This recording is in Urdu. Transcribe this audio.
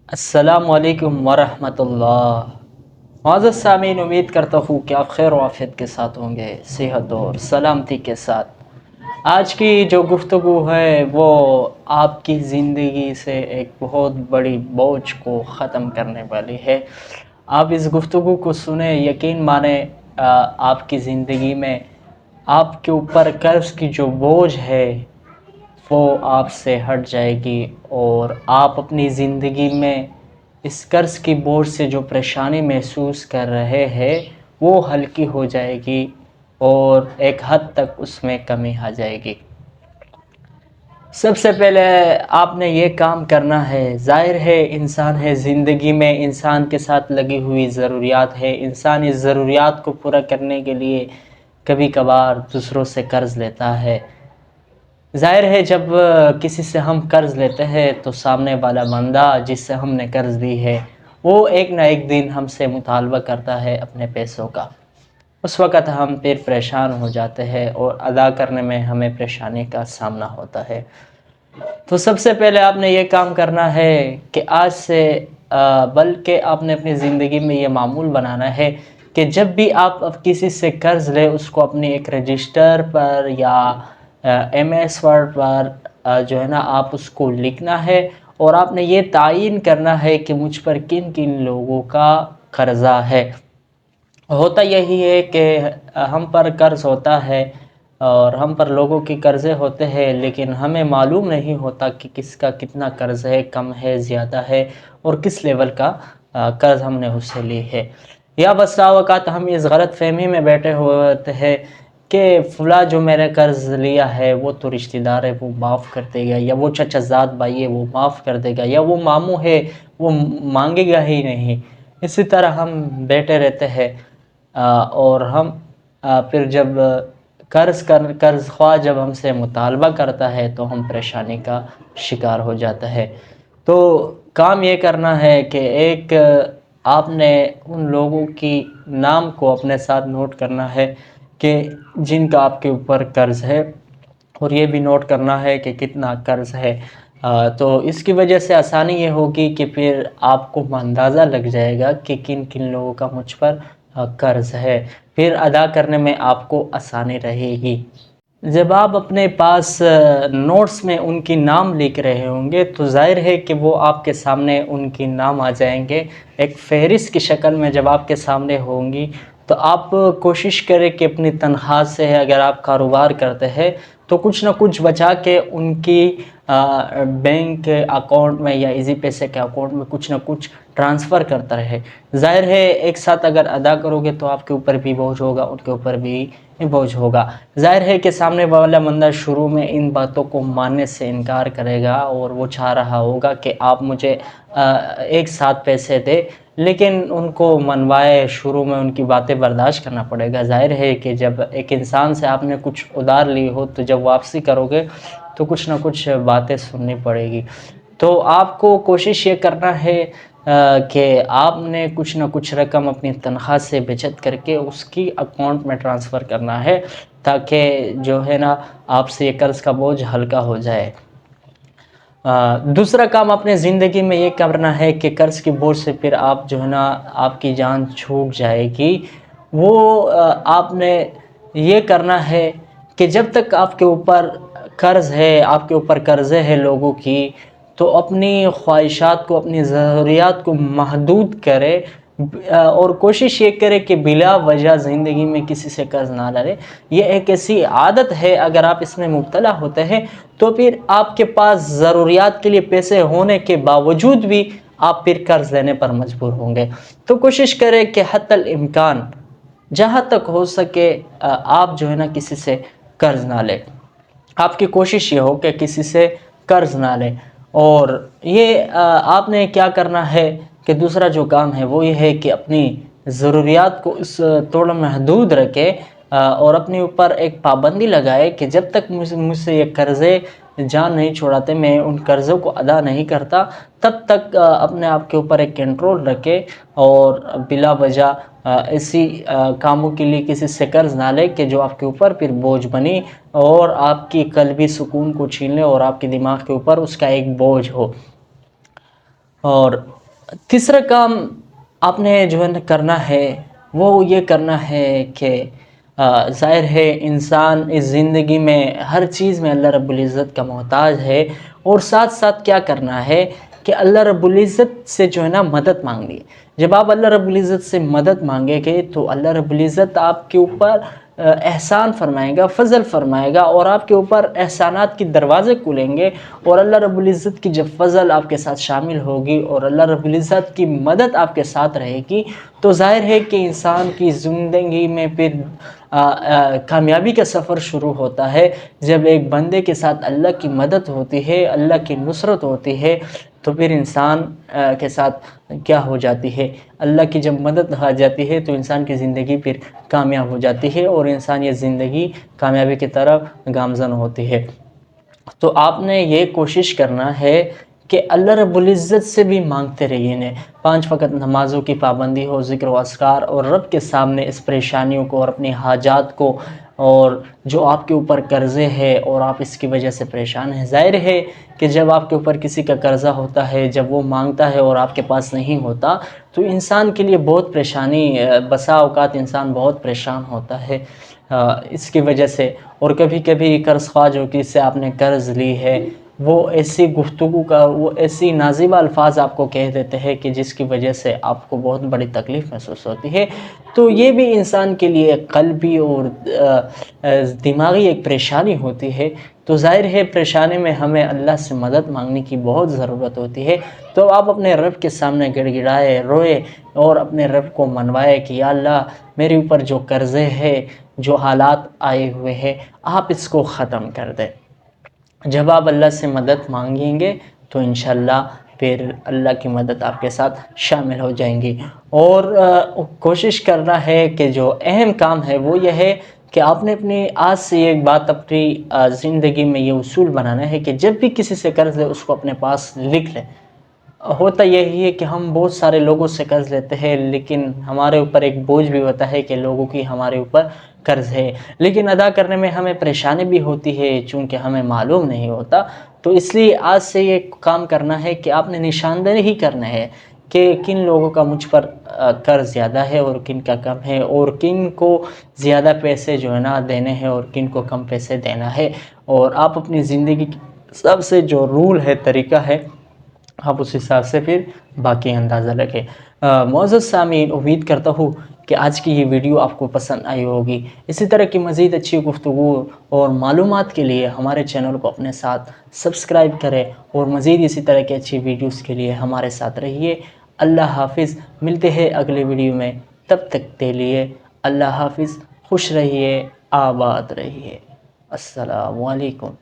السلام علیکم ورحمۃ اللہ۔ معزز سامعین، امید کرتا ہوں کہ آپ خیر و عافیت کے ساتھ ہوں گے، صحت اور سلامتی کے ساتھ۔ آج کی جو گفتگو ہے وہ آپ کی زندگی سے ایک بہت بڑی بوجھ کو ختم کرنے والی ہے۔ آپ اس گفتگو کو سنیں، یقین مانیں آپ کی زندگی میں آپ کے اوپر قرض کی جو بوجھ ہے وہ آپ سے ہٹ جائے گی، اور آپ اپنی زندگی میں اس قرض کی بوجھ سے جو پریشانی محسوس کر رہے ہیں وہ ہلکی ہو جائے گی، اور ایک حد تک اس میں کمی آ جائے گی۔ سب سے پہلے آپ نے یہ کام کرنا ہے، ظاہر ہے انسان ہے، زندگی میں انسان کے ساتھ لگی ہوئی ضروریات ہے، انسان اس ضروریات کو پورا کرنے کے لیے کبھی کبھار دوسروں سے قرض لیتا ہے۔ ظاہر ہے جب کسی سے ہم قرض لیتے ہیں تو سامنے والا بندہ جس سے ہم نے قرض لی ہے وہ ایک نہ ایک دن ہم سے مطالبہ کرتا ہے اپنے پیسوں کا۔ اس وقت ہم پھر پریشان ہو جاتے ہیں اور ادا کرنے میں ہمیں پریشانی کا سامنا ہوتا ہے۔ تو سب سے پہلے آپ نے یہ کام کرنا ہے کہ آج سے بلکہ آپ نے اپنی زندگی میں یہ معمول بنانا ہے کہ جب بھی آپ کسی سے قرض لیں اس کو اپنی ایک رجسٹر پر یا ایم ایس ورڈ پر جو ہے نا آپ اس کو لکھنا ہے، اور آپ نے یہ تعین کرنا ہے کہ مجھ پر کن کن لوگوں کا قرضہ ہے۔ ہوتا یہی ہے کہ ہم پر قرض ہوتا ہے اور ہم پر لوگوں کے قرضے ہوتے ہیں، لیکن ہمیں معلوم نہیں ہوتا کہ کس کا کتنا قرض ہے، کم ہے، زیادہ ہے، اور کس لیول کا قرض ہم نے اس سے لی ہے۔ یا بسا اوقات ہم اس غلط فہمی میں بیٹھے ہوتے ہیں کہ فلاں جو میں نے قرض لیا ہے وہ تو رشتہ دار ہے، وہ معاف کر دے گا، یا وہ چچا زاد بھائی ہے وہ معاف کر دے گا، یا وہ ماموں ہے وہ مانگے گا ہی نہیں۔ اسی طرح ہم بیٹھے رہتے ہیں، اور ہم پھر جب قرض خواہ جب ہم سے مطالبہ کرتا ہے تو ہم پریشانی کا شکار ہو جاتا ہے۔ تو کام یہ کرنا ہے کہ ایک آپ نے ان لوگوں کی نام کو اپنے ساتھ نوٹ کرنا ہے کہ جن کا آپ کے اوپر قرض ہے، اور یہ بھی نوٹ کرنا ہے کہ کتنا قرض ہے۔ تو اس کی وجہ سے آسانی یہ ہوگی کہ پھر آپ کو اندازہ لگ جائے گا کہ کن کن لوگوں کا مجھ پر قرض ہے، پھر ادا کرنے میں آپ کو آسانی رہے گی۔ جب آپ اپنے پاس نوٹس میں ان کی نام لکھ رہے ہوں گے تو ظاہر ہے کہ وہ آپ کے سامنے ان کی نام آ جائیں گے ایک فہرست کی شکل میں۔ جب آپ کے سامنے ہوں گی تو آپ کوشش کریں کہ اپنی تنخواہ سے اگر آپ کاروبار کرتے ہیں تو کچھ نہ کچھ بچا کے ان کی بینک اکاؤنٹ میں یا ایزی پیسے کے اکاؤنٹ میں کچھ نہ کچھ ٹرانسفر کرتا رہے۔ ظاہر ہے ایک ساتھ اگر ادا کرو گے تو آپ کے اوپر بھی بوجھ ہوگا، ان کے اوپر بھی بوجھ ہوگا۔ ظاہر ہے کہ سامنے والا بندہ شروع میں ان باتوں کو ماننے سے انکار کرے گا، اور وہ چاہ رہا ہوگا کہ آپ مجھے ایک ساتھ پیسے دے، لیکن ان کو منوائے شروع میں ان کی باتیں برداشت کرنا پڑے گا۔ ظاہر ہے کہ جب ایک انسان سے آپ نے کچھ ادھار لی ہو تو جب واپسی کرو گے تو کچھ نہ کچھ باتیں سننی پڑے گی۔ تو آپ کو کوشش یہ کرنا ہے کہ آپ نے کچھ نہ کچھ رقم اپنی تنخواہ سے بچت کر کے اس کی اکاؤنٹ میں ٹرانسفر کرنا ہے، تاکہ جو ہے نا آپ سے یہ قرض کا بوجھ ہلکا ہو جائے۔ دوسرا کام اپنے زندگی میں یہ کرنا ہے کہ قرض کی بوجھ سے پھر آپ جو ہے نا آپ کی جان چھوٹ جائے گی، وہ آپ نے یہ کرنا ہے کہ جب تک آپ کے اوپر قرض ہے، آپ کے اوپر قرضے ہیں لوگوں کی، تو اپنی خواہشات کو، اپنی ضروریات کو محدود کرے، اور کوشش یہ کرے کہ بلا وجہ زندگی میں کسی سے قرض نہ لے۔ یہ ایک ایسی عادت ہے اگر آپ اس میں مبتلا ہوتے ہیں تو پھر آپ کے پاس ضروریات کے لیے پیسے ہونے کے باوجود بھی آپ پھر قرض لینے پر مجبور ہوں گے۔ تو کوشش کریں کہ حتی الامکان جہاں تک ہو سکے آپ جو ہے نا کسی سے قرض نہ لیں۔ آپ کی کوشش یہ ہو کہ کسی سے قرض نہ لیں۔ اور یہ آپ نے کیا کرنا ہے کہ دوسرا جو کام ہے وہ یہ ہے کہ اپنی ضروریات کو اس توڑ محدود رکھے، اور اپنے اوپر ایک پابندی لگائے کہ جب تک مجھ سے یہ قرضے جان نہیں چھوڑاتے، میں ان قرضوں کو ادا نہیں کرتا، تب تک اپنے آپ کے اوپر ایک کنٹرول رکھے، اور بلا وجہ ایسی کاموں کے لیے کسی سے قرض نہ لے کہ جو آپ کے اوپر پھر بوجھ بنی اور آپ کی قلبی سکون کو چھین لے اور آپ کے دماغ کے اوپر اس کا ایک بوجھ ہو۔ اور تیسرا کام آپ نے جو ہے نا کرنا ہے وہ یہ کرنا ہے کہ ظاہر ہے انسان اس زندگی میں ہر چیز میں اللہ رب العزت کا محتاج ہے، اور ساتھ ساتھ کیا کرنا ہے کہ اللہ رب العزت سے جو ہے نا مدد مانگنی ہے۔ جب آپ اللہ رب العزت سے مدد مانگیں گے تو اللہ رب العزت آپ کے اوپر احسان فرمائے گا، فضل فرمائے گا، اور آپ کے اوپر احسانات کی دروازے کھلیں گے، اور اللہ رب العزت کی جب فضل آپ کے ساتھ شامل ہوگی اور اللہ رب العزت کی مدد آپ کے ساتھ رہے گی تو ظاہر ہے کہ انسان کی زندگی میں پھر کامیابی کا سفر شروع ہوتا ہے۔ جب ایک بندے کے ساتھ اللہ کی مدد ہوتی ہے، اللہ کی نصرت ہوتی ہے، تو پھر انسان کے ساتھ کیا ہو جاتی ہے، اللہ کی جب مدد آ جاتی ہے تو انسان کی زندگی پھر کامیاب ہو جاتی ہے، اور انسان یہ زندگی کامیابی کی طرف گامزن ہوتی ہے۔ تو آپ نے یہ کوشش کرنا ہے کہ اللہ رب العزت سے بھی مانگتے رہیے نے، 5 وقت نمازوں کی پابندی ہو، ذکر و اذکار، اور رب کے سامنے اس پریشانیوں کو اور اپنی حاجات کو، اور جو آپ کے اوپر قرضے ہے اور آپ اس کی وجہ سے پریشان ہیں۔ ظاہر ہے کہ جب آپ کے اوپر کسی کا قرضہ ہوتا ہے، جب وہ مانگتا ہے اور آپ کے پاس نہیں ہوتا تو انسان کے لیے بہت پریشانی، بسا اوقات انسان بہت پریشان ہوتا ہے اس کی وجہ سے۔ اور کبھی کبھی قرض خواہ جو کس سے آپ نے قرض لی ہے وہ ایسی گفتگو کا، وہ ایسی نازیبہ الفاظ آپ کو کہہ دیتے ہیں کہ جس کی وجہ سے آپ کو بہت بڑی تکلیف محسوس ہوتی ہے۔ تو یہ بھی انسان کے لیے قلبی اور دماغی ایک پریشانی ہوتی ہے۔ تو ظاہر ہے پریشانی میں ہمیں اللہ سے مدد مانگنے کی بہت ضرورت ہوتی ہے۔ تو آپ اپنے رب کے سامنے گڑ گڑائے، روئے، اور اپنے رب کو منوائے کہ یا اللہ میرے اوپر جو قرضے ہے، جو حالات آئے ہوئے ہیں، آپ اس کو ختم کر دیں۔ جب آپ اللہ سے مدد مانگیں گے تو انشاءاللہ پھر اللہ کی مدد آپ کے ساتھ شامل ہو جائیں گی۔ اور کوشش کرنا ہے کہ جو اہم کام ہے وہ یہ ہے کہ آپ نے اپنی آج سے ایک بات اپنی زندگی میں یہ اصول بنانا ہے کہ جب بھی کسی سے قرض ہے اس کو اپنے پاس لکھ لیں۔ ہوتا یہی ہے کہ ہم بہت سارے لوگوں سے قرض لیتے ہیں، لیکن ہمارے اوپر ایک بوجھ بھی ہوتا ہے کہ لوگوں کی ہمارے اوپر قرض ہے، لیکن ادا کرنے میں ہمیں پریشانی بھی ہوتی ہے چونکہ ہمیں معلوم نہیں ہوتا۔ تو اس لیے آج سے یہ کام کرنا ہے کہ آپ نے نشاندہی ہی کرنا ہے کہ کن لوگوں کا مجھ پر قرض زیادہ ہے اور کن کا کم ہے، اور کن کو زیادہ پیسے جو ہے نا دینے ہیں اور کن کو کم پیسے دینا ہے۔ اور آپ اپنی زندگی کی سب سے جو رول ہے، طریقہ ہے، آپ اس حساب سے پھر باقی اندازہ رکھیں۔ معزز سامعین، امید کرتا ہوں کہ آج کی یہ ویڈیو آپ کو پسند آئی ہوگی۔ اسی طرح کی مزید اچھی گفتگو اور معلومات کے لیے ہمارے چینل کو اپنے ساتھ سبسکرائب کریں، اور مزید اسی طرح کی اچھی ویڈیوز کے لیے ہمارے ساتھ رہیے۔ اللہ حافظ، ملتے ہیں اگلے ویڈیو میں، تب تک کے لیے اللہ حافظ، خوش رہیے، آباد رہیے، السلام علیکم۔